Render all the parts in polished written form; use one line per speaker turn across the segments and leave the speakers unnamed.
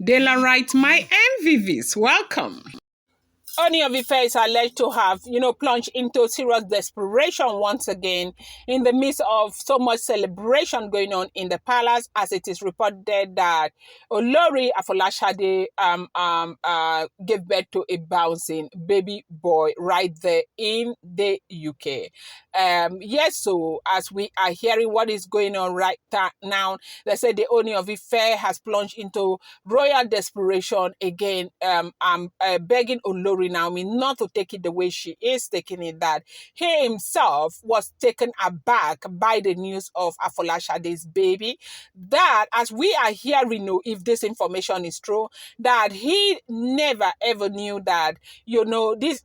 Dela writes, my MVVs, welcome. Ooni of Ife is alleged to have, plunged into serious desperation once again in the midst of so much celebration going on in the palace, as it is reported that Olori Afolashade gave birth to a bouncing baby boy right there in the UK. Yes, so as we are hearing what is going on right now, they say the Ooni of Ife has plunged into royal desperation again, begging Olori Naomi not to take it the way she is taking it, that he himself was taken aback by the news of Afolashade's baby, that as we are hearing, if this information is true, that he never ever knew that, this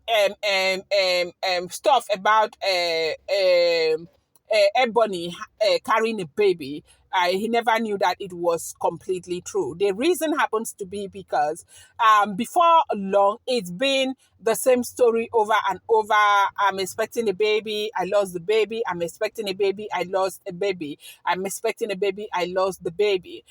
stuff about Ebony carrying a baby. He never knew that it was completely true. The reason happens to be because before long, it's been the same story over and over. I'm expecting a baby, I lost the baby. I'm expecting a baby, I lost a baby. I'm expecting a baby, I lost the baby.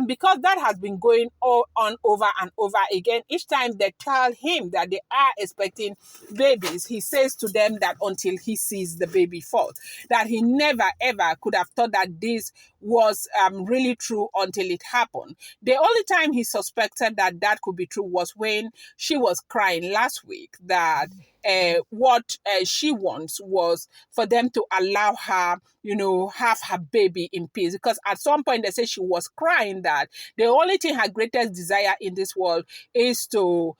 Because that has been going on over and over again, each time they tell him that they are expecting babies, he says to them that until he sees the baby fall, that he never ever could have thought that this was really true until it happened. The only time he suspected that that could be true was when she was crying last week that what she wants was for them to allow her, have her baby in peace. Because at some point they said she was crying that the only thing her greatest desire in this world is to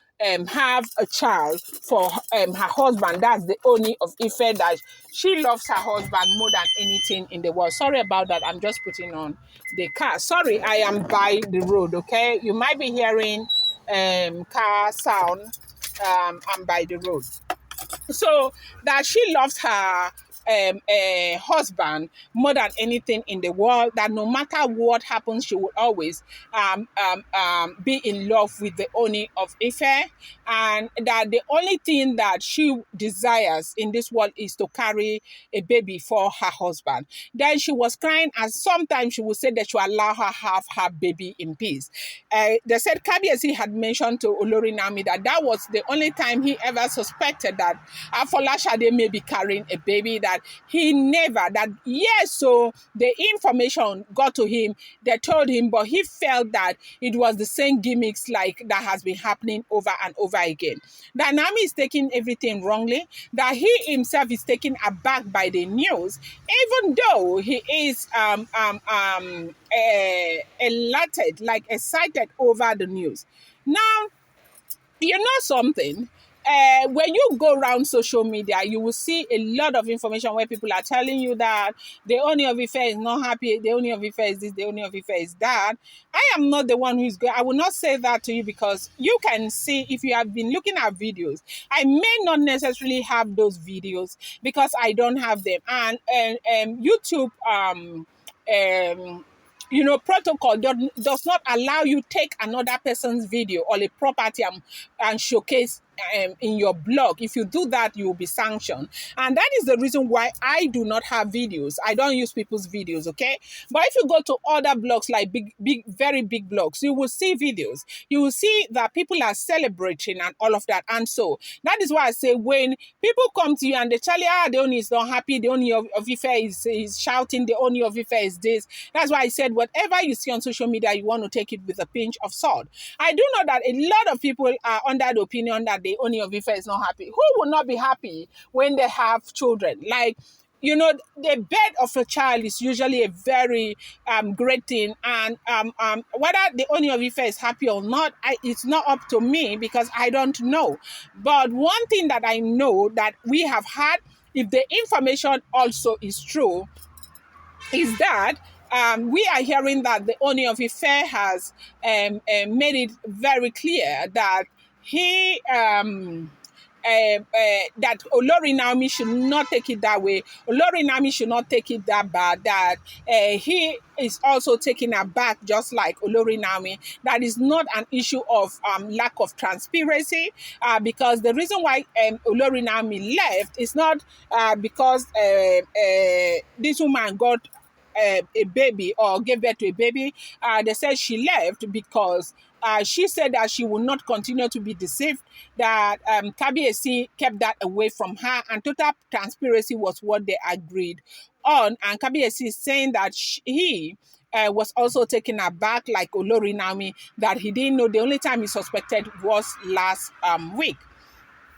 have a child for her husband. That's the Ooni of Ife, that she loves her husband more than anything in the world. Sorry about that. I'm just putting on the car. Sorry, I am by the road, okay? You might be hearing car sound. I'm by the road. So that she loves her husband more than anything in the world, that no matter what happens, she will always be in love with the Ooni of Ife, and that the only thing that she desires in this world is to carry a baby for her husband. Then she was crying, and sometimes she would say that she will allow her have her baby in peace. They said Kabiyesi had mentioned to Olori Naomi that that was the only time he ever suspected that Afolashade may be carrying a baby, that he never, that yes, so the information got to him, they told him, but he felt that it was the same gimmicks like that has been happening over and over again. That Naomi is taking everything wrongly, that he himself is taken aback by the news, even though he is elated, like excited over the news. Now, you know something? When you go around social media, you will see a lot of information where people are telling you that the Ooni of Ife is not happy, the Ooni of Ife is this, the Ooni of Ife is that. I am not the one who is going. I will not say that to you, because you can see, if you have been looking at videos, I may not necessarily have those videos because I don't have them. And YouTube protocol does not allow you take another person's video or a property and showcase in your blog. If you do that, you will be sanctioned. And that is the reason why I do not have videos. I don't use people's videos, okay? But if you go to other blogs, like big, very big blogs, you will see videos. You will see that people are celebrating and all of that. And so that is why I say, when people come to you and they tell you, the Ooni is not happy, the Ooni of Ife is shouting, the Ooni of Ife is this. That's why I said, whatever you see on social media, you want to take it with a pinch of salt. I do know that a lot of people are under the opinion that the Ooni of Ife is not happy. Who will not be happy when they have children? Like, the birth of a child is usually a very great thing. And whether the Ooni of Ife is happy or not, it's not up to me, because I don't know. But one thing that I know that we have had, if the information also is true, is that we are hearing that the Ooni of Ife has made it very clear that he that Olori Naomi should not take it that way. Olori Naomi should not take it that bad. That he is also taken aback, just like Olori Naomi. That is not an issue of lack of transparency, because the reason why Olori Naomi left is not because this woman got a baby or gave birth to a baby. They said she left because She said that she will not continue to be deceived, that Kabiyesi kept that away from her, and total transparency was what they agreed on. And Kabiyesi is saying that he was also taken aback, like Olori Naomi, that he didn't know. The only time he suspected was last week.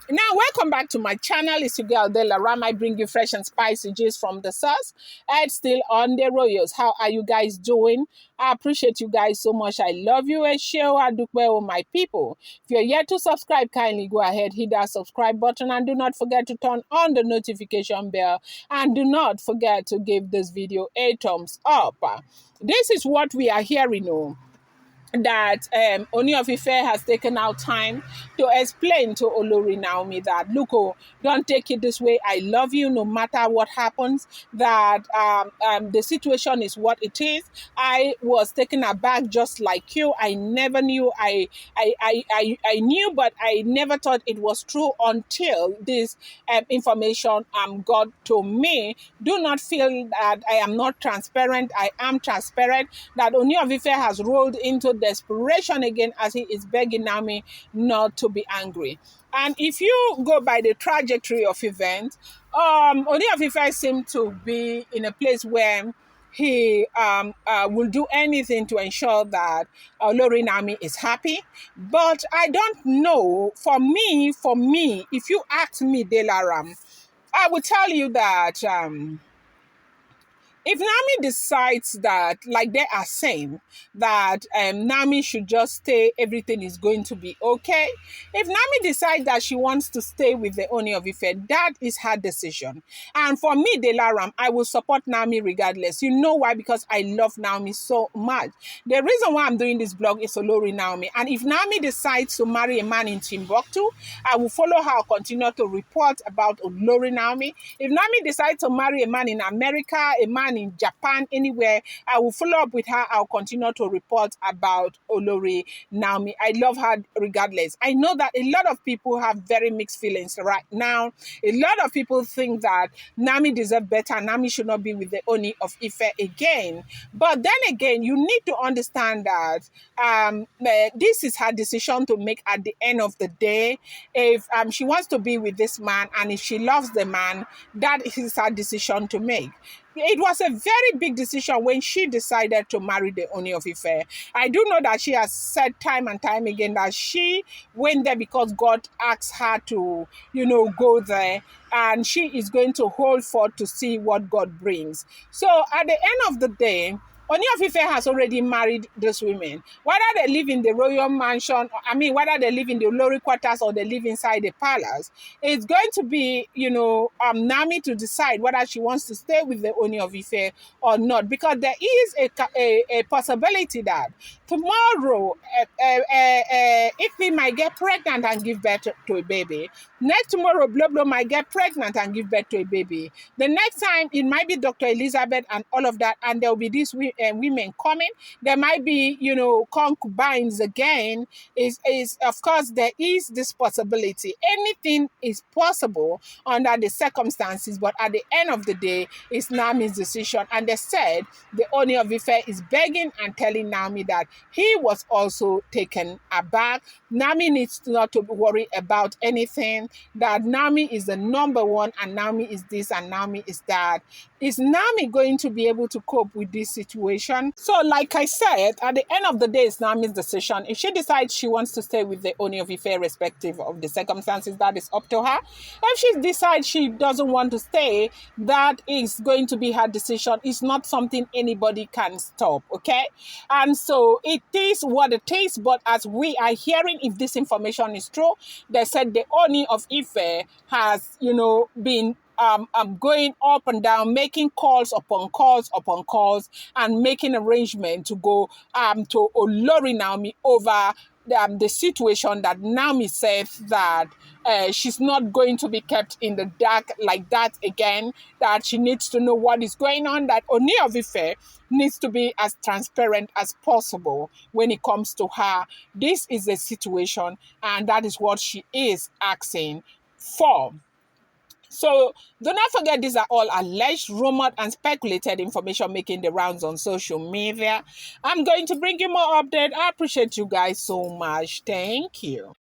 Now, welcome back to my channel. It's your girl, Della Ram. I bring you fresh and spicy gist from the source. And still on the Royals. How are you guys doing? I appreciate you guys so much. I love you. And share with my people. If you're yet to subscribe, kindly go ahead, hit that subscribe button. And do not forget to turn on the notification bell. And do not forget to give this video a thumbs up. This is what we are hearing now, that Ooni of Ife has taken out time to explain to Olori Naomi that, look, oh, don't take it this way. I love you no matter what happens, that the situation is what it is. I was taken aback just like you. I never knew. I knew, but I never thought it was true until this information got to me. Do not feel that I am not transparent. I am transparent. That Ooni of Ife has rolled into desperation again as he is begging Naomi not to be angry. And if you go by the trajectory of events, Ooni of Ife seemed to be in a place where he will do anything to ensure that Olori Naomi is happy. But I don't know. For me, if you ask me, Delaram, I will tell you that if Nami decides that, like they are saying, that Nami should just stay, everything is going to be okay. If Nami decides that she wants to stay with the Ooni of Ife, that is her decision. And for me, Delaram, I will support Nami regardless. You know why? Because I love Nami so much. The reason why I'm doing this blog is Olori Naomi. And if Nami decides to marry a man in Timbuktu, I will follow her, continue to report about Olori Naomi. If Nami decides to marry a man in America, a man in Japan, anywhere, I will follow up with her. I'll continue to report about Olori Naomi. I love her regardless. I know that a lot of people have very mixed feelings right now. A lot of people think that Nami deserves better. Nami should not be with the Ooni of Ife again. But then again, you need to understand that this is her decision to make at the end of the day. If she wants to be with this man and if she loves the man, that is her decision to make. It was a very big decision when she decided to marry the Ooni of Ife. I do know that she has said time and time again that she went there because God asked her to, go there. And she is going to hold forth to see what God brings. So at the end of the day, Ooni of Ife has already married those women. Whether they live in the royal mansion, whether they live in the Olori quarters or they live inside the palace, it's going to be, Nami to decide whether she wants to stay with the Ooni of Ife or not. Because there is a possibility that tomorrow, Ife might get pregnant and give birth to a baby. Next tomorrow, Blo might get pregnant and give birth to a baby. The next time, it might be Dr. Elizabeth and all of that, and there will be these women coming. There might be, concubines again. Of course, there is this possibility. Anything is possible under the circumstances, but at the end of the day, it's Nami's decision. And they said the Ooni of Ife is begging and telling Nami that he was also taken aback. Nami needs not to worry about anything, that Nami is the number one, and Nami is this, and Nami is that. Is Nami going to be able to cope with this situation? So, like I said, at the end of the day, it's Nami's decision. If she decides she wants to stay with the Ooni of Ife, irrespective of the circumstances, that is up to her. If she decides she doesn't want to stay, that is going to be her decision. It's not something anybody can stop, okay? And so it is what it is. But as we are hearing, if this information is true, they said the Ooni of Ife has, been going up and down, making calls upon calls upon calls, and making arrangement to go to Olori Naomi over the situation that Naomi said that she's not going to be kept in the dark like that again, that she needs to know what is going on, that Ooni of Ife needs to be as transparent as possible when it comes to her. This is the situation, and that is what she is asking for. So do not forget, these are all alleged, rumored, and speculated information making the rounds on social media. I'm going to bring you more update. I appreciate you guys so much. Thank you.